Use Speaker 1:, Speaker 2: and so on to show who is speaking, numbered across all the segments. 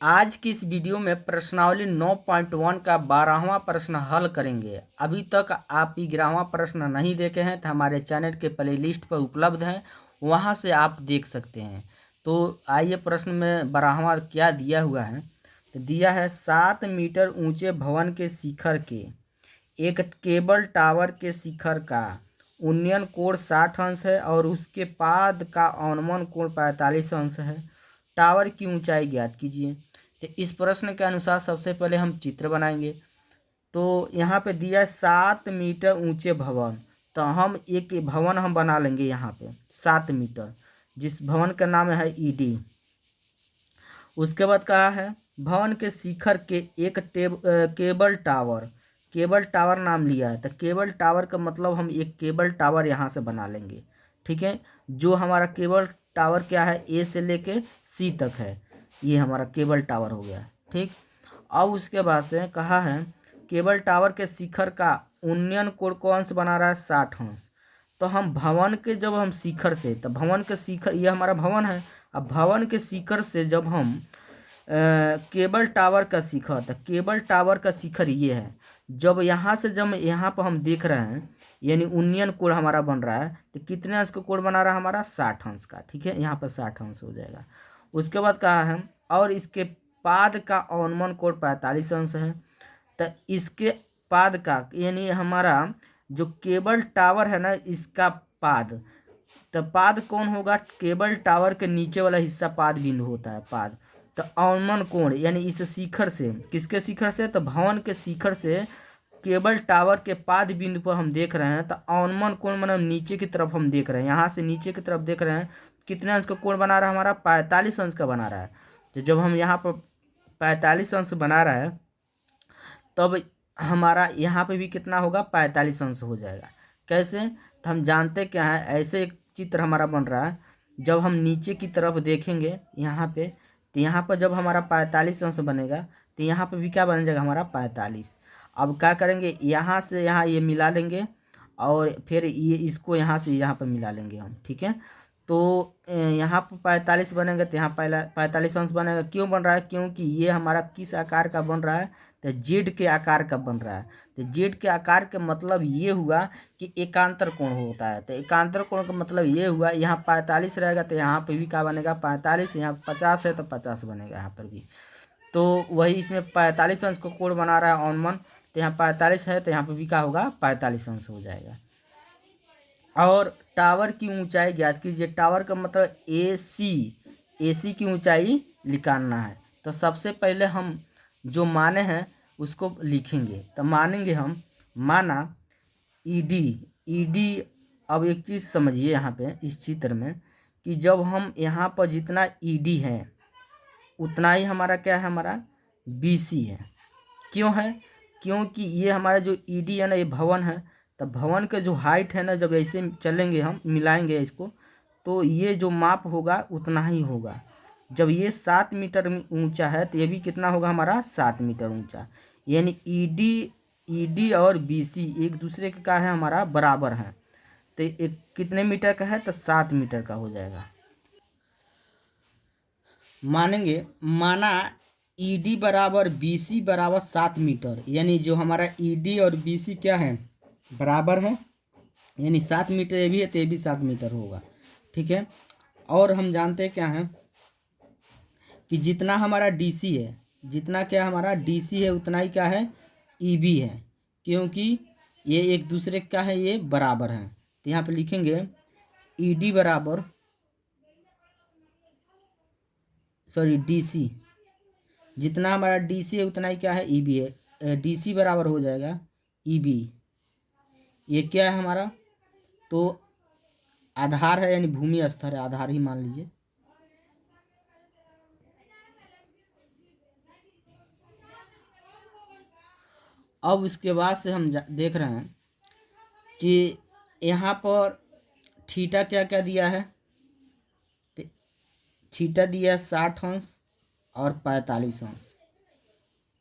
Speaker 1: आज की इस वीडियो में प्रश्नावली 9.1 का 12वां प्रश्न हल करेंगे। अभी तक आप 11वां प्रश्न नहीं देखे हैं तो हमारे चैनल के प्लेलिस्ट पर उपलब्ध हैं, वहां से आप देख सकते हैं। तो आइए प्रश्न में 12वां क्या दिया हुआ है। तो दिया है 7 मीटर ऊंचे भवन के शिखर के एक केबल टावर के शिखर का उन्नयन कोण 60 अंश है और उसके पाद का अवनमन कोण 45 अंश है। टावर की ऊंचाई ज्ञात कीजिए। तो इस प्रश्न के अनुसार सबसे पहले हम चित्र बनाएंगे। तो यहाँ पे दिया है 7 मीटर ऊंचे भवन, तो हम एक भवन हम बना लेंगे यहाँ पे 7 मीटर, जिस भवन का नाम है ईडी। उसके बाद कहा है भवन के शिखर के एक केबल टावर, केबल टावर नाम लिया है। तो केबल टावर का मतलब हम एक केबल टावर यहाँ से बना लेंगे। ठीक है, जो हमारा केबल टावर क्या है, ए से लेके सी तक है, ये हमारा केबल टावर हो गया। ठीक, अब उसके बाद से कहा है केबल टावर के शिखर का उन्नयन कोण कौन से बना रहा है, 60 अंश। तो हम भवन के जब हम शिखर से, तो भवन के शिखर ये हमारा भवन है। अब भवन के शिखर से जब हम केबल टावर का शिखर, तो केबल टावर का शिखर ये है। जब यहाँ से जब यहाँ पर हम देख रहे हैं, यानी उन्नयन कोण हमारा बन रहा है, तो कितने अंश का कोण बना रहा है हमारा, 60 अंश का। ठीक है, यहाँ पर 60 अंश हो जाएगा। उसके बाद कहा है और इसके पाद का अवनमन कोण 45 अंश है। तो इसके पाद का यानी हमारा जो केबल टावर है ना, इसका पाद, तो पाद कौन होगा, केबल टावर के नीचे वाला हिस्सा पाद बिंदु होता है, पाद। तो अवनमन कोण यानी इस शिखर से, किसके शिखर से, तो भवन के शिखर से केबल टावर के पाद बिंदु पर हम देख रहे हैं। तो अवनमन कोण मतलब नीचे की तरफ हम देख रहे हैं, यहाँ से नीचे की तरफ देख रहे हैं। कितने अंश का कोण बना रहा है हमारा, 45 अंश का बना रहा है। तो जब हम यहाँ पर 45 अंश बना रहा है, तब हमारा यहाँ पे भी कितना होगा, 45 अंश हो जाएगा। कैसे, तो हम जानते क्या है, ऐसे एक चित्र हमारा बन रहा है। जब हम नीचे की तरफ देखेंगे यहाँ पे, तो यहाँ पर जब हमारा 45 अंश बनेगा, तो यहाँ पे भी क्या बन जाएगा हमारा, 45। अब क्या करेंगे, यहाँ से यहाँ ये मिला लेंगे और फिर ये इसको यहाँ से यहाँ पर मिला लेंगे हम। ठीक है, तो यहाँ पर 45 बनेगा, तो यहाँ पहला 45 अंश बनेगा। क्यों बन रहा है, क्योंकि ये हमारा किस आकार का बन रहा है, तो जेड के आकार का बन रहा है। तो जेड के आकार का मतलब ये हुआ कि एकांतर कोण होता है। तो एकांतर कोण का मतलब ये हुआ, यहाँ 45 रहेगा तो यहाँ पे भी क्या बनेगा, 45। यहाँ 50 है तो 50 बनेगा यहाँ पर भी। तो वही इसमें 45 अंश को कोण बना रहा है अवनमन, तो यहाँ 45 है तो यहाँ पर भी क्या होगा, 45 अंश हो जाएगा। और टावर की ऊंचाई ज्ञात कीजिए। टावर का मतलब एसी की ऊंचाई निकालना है। तो सबसे पहले हम जो माने हैं उसको लिखेंगे। तो मानेंगे हम, माना ईडी। अब एक चीज़ समझिए यहाँ पे इस चित्र में, कि जब हम यहाँ पर जितना ईडी है उतना ही हमारा क्या है, हमारा बीसी है। क्यों है, क्योंकि ये हमारा जो ईडी है ना, ये भवन है। तो भवन का जो हाइट है ना, जब ऐसे चलेंगे हम, मिलाएंगे इसको, तो ये जो माप होगा उतना ही होगा। जब ये 7 मीटर ऊंचा है, तो ये भी कितना होगा हमारा, 7 मीटर ऊंचा। यानी ईडी और बीसी एक दूसरे का है, हमारा बराबर है। तो एक कितने मीटर का है, तो 7 मीटर का हो जाएगा। मानेंगे, माना ईडी बराबर बीसी बराबर 7 मीटर, यानी जो हमारा ईडी और बीसी क्या है, बराबर है। यानी 7 मीटर ये भी है तो ये भी 7 मीटर होगा। ठीक है, और हम जानते हैं क्या है, कि जितना हमारा डीसी है, जितना क्या हमारा डीसी है उतना ही क्या है, ईबी है। क्योंकि ये एक दूसरे का है, ये बराबर है। तो यहाँ पे लिखेंगे ईडी बराबर, सॉरी डीसी, जितना हमारा डीसी है उतना ही क्या है, ईबी है। डीसी बराबर हो जाएगा ईबी। ये क्या है हमारा, तो आधार है, यानी भूमि स्तर है, आधार ही मान लीजिए। अब इसके बाद से हम देख रहे हैं कि यहाँ पर थीटा क्या क्या दिया है, थीटा दिया है 60 अंश और 45 अंश।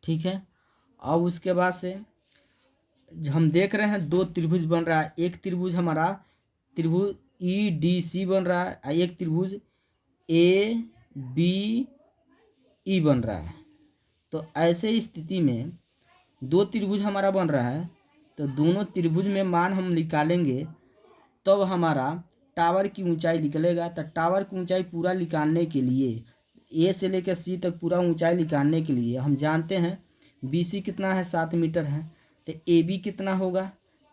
Speaker 1: ठीक है, अब उसके बाद से हम देख रहे हैं दो त्रिभुज बन रहा है। एक त्रिभुज हमारा त्रिभुज ई डी सी बन रहा है, एक त्रिभुज ए बी ई बन रहा है। तो ऐसे स्थिति में दो त्रिभुज हमारा बन रहा है, तो दोनों त्रिभुज में मान हम निकालेंगे तब हमारा टावर की ऊंचाई निकलेगा। तो टावर की ऊंचाई पूरा निकालने के लिए ए से लेकर सी तक पूरा ऊंचाई निकालने के लिए हम जानते हैं बी सी कितना है, 7 मीटर है। तो ए बी कितना होगा,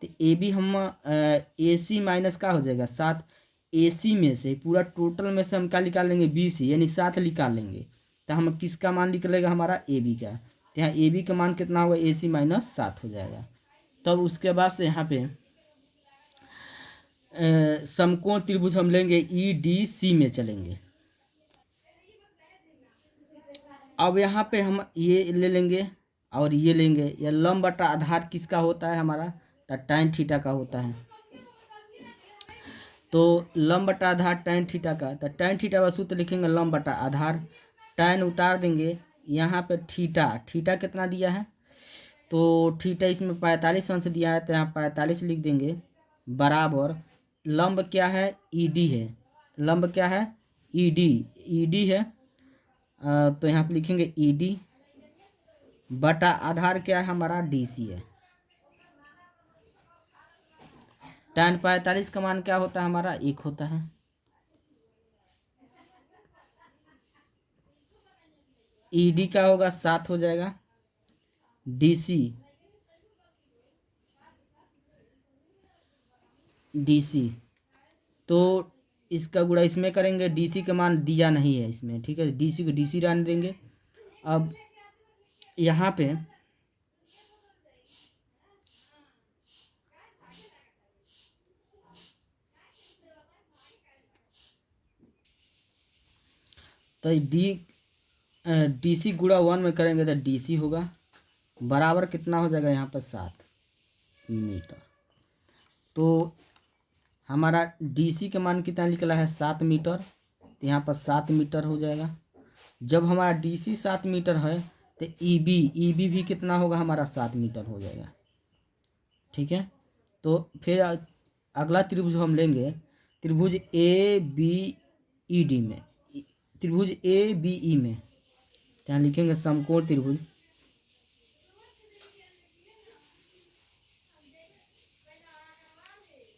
Speaker 1: तो ए बी हम ए सी माइनस का हो जाएगा 7। ए सी में से पूरा टोटल में से हम क्या निकाल लेंगे, बी सी यानी 7 निकाल लेंगे। तो हम किसका मान निकलेगा, हमारा ए बी का। तो यहाँ ए बी का मान कितना होगा, ए सी माइनस 7 हो जाएगा। तब उसके बाद से यहाँ पे समकोण त्रिभुज हम लेंगे ई डी सी में चलेंगे। अब यहाँ पे हम ये ले लेंगे और ये लेंगे। यह लंब बटा आधार किसका होता है, हमारा तो tan थीटा का होता है। तो लंब बटा आधार tan थीटा का, तो tan थीटा का सूत्र लिखेंगे लंब बटा आधार। tan उतार देंगे, यहाँ पे थीटा, थीटा कितना दिया है, तो थीटा इसमें 45 अंश दिया है, तो यहाँ 45 लिख देंगे बराबर लंब क्या है, ईडी है। लंब क्या है, ईडी, ईडी है। तो यहाँ पे लिखेंगे ईडी बटा आधार क्या है, हमारा डीसी है। tan 45 का मान क्या होता है, हमारा 1 होता है। ईडी का होगा 7 हो जाएगा। डीसी, डीसी तो इसका गुणा इसमें करेंगे। डीसी का मान दिया नहीं है इसमें, ठीक है, डीसी को डीसी रहने देंगे। अब यहाँ पे तो डीसी गुणा 1 में करेंगे तो डीसी होगा बराबर कितना हो जाएगा, यहाँ पर 7 मीटर। तो हमारा डीसी का मान कितना निकला है, 7 मीटर। तो यहाँ पर 7 मीटर हो जाएगा। जब हमारा डीसी 7 मीटर है तो ईबी भी कितना होगा, हमारा 7 मीटर हो जाएगा, ठीक है। तो फिर अगला त्रिभुज हम लेंगे, त्रिभुज ए बी ई डी में, त्रिभुज ए बी ई में। यहाँ लिखेंगे समकोण त्रिभुज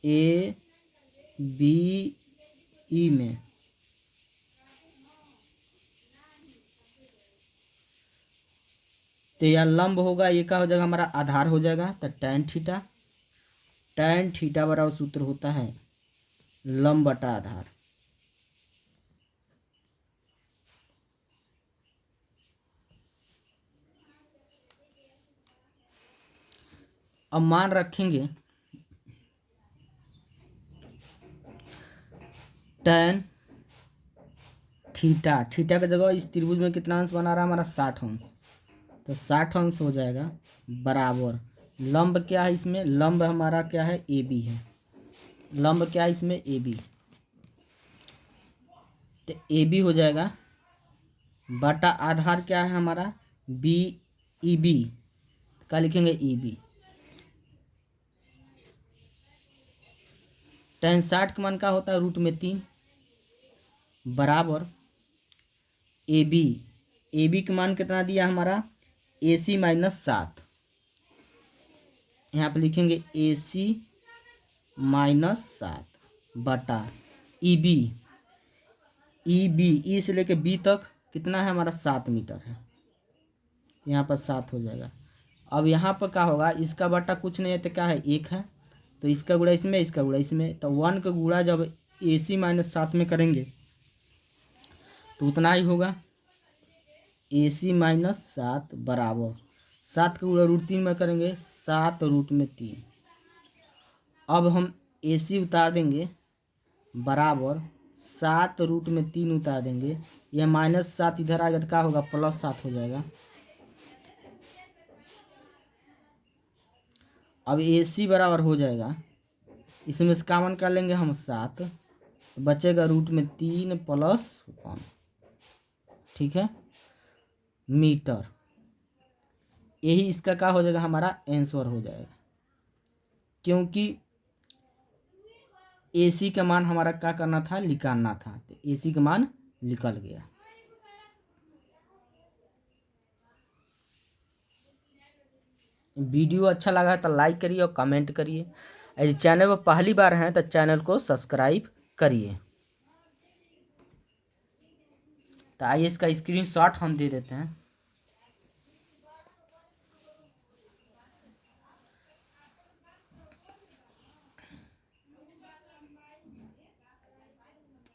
Speaker 1: ए बी ई में। तो यह लंब होगा, ये क्या हो जाएगा, हमारा आधार हो जाएगा। तो tan थीटा, tan थीटा बराबर सूत्र होता है लंब बटा आधार। अब मान रखेंगे tan थीटा, थीटा की जगह इस त्रिभुज में कितना अंश बना रहा है, हमारा 60 अंश। तो 60 अंश हो जाएगा बराबर लंब क्या है, इसमें लंब हमारा क्या है, ए बी है। लंब क्या है इसमें, ए बी। तो ए बी हो जाएगा बटा आधार क्या है हमारा, बी ई बी। क्या लिखेंगे, ई बी। tan 60 का मान क्या होता है, √3 बराबर ए बी। ए बी का मान कितना दिया हमारा, ए सी माइनस 7। यहाँ पे लिखेंगे ए सी माइनस 7 बटा ई बी। ई बी, ई से लेके बी तक कितना है हमारा, 7 मीटर है। यहाँ पर 7 हो जाएगा। अब यहाँ पर क्या होगा, इसका बटा कुछ नहीं है तो क्या है, 1 है। तो इसका गुणा इसमें, इसका गुणा इसमें, तो 1 का गुणा जब ए सी माइनस 7 में करेंगे तो उतना ही होगा। ए सी माइनस 7 बराबर 7 का गुणा √3 में करेंगे, 7√3। अब हम ए सी उतार देंगे बराबर 7√3 उतार देंगे। यह -7 इधर आ गया तो क्या होगा, +7 हो जाएगा। अब ए सी बराबर हो जाएगा, इसमें से कॉमन कर लेंगे हम 7, बचेगा √3 + 1, ठीक है, मीटर। यही इसका क्या हो जाएगा, हमारा आंसर हो जाएगा। क्योंकि ए सी का मान हमारा क्या करना था, निकालना था। तो ए सी का मान निकल गया। वीडियो अच्छा लगा तो लाइक करिए और कमेंट करिए। यदि चैनल पर पहली बार हैं तो चैनल को सब्सक्राइब करिए। तो आइए इसका स्क्रीनशॉट हम दे देते हैं।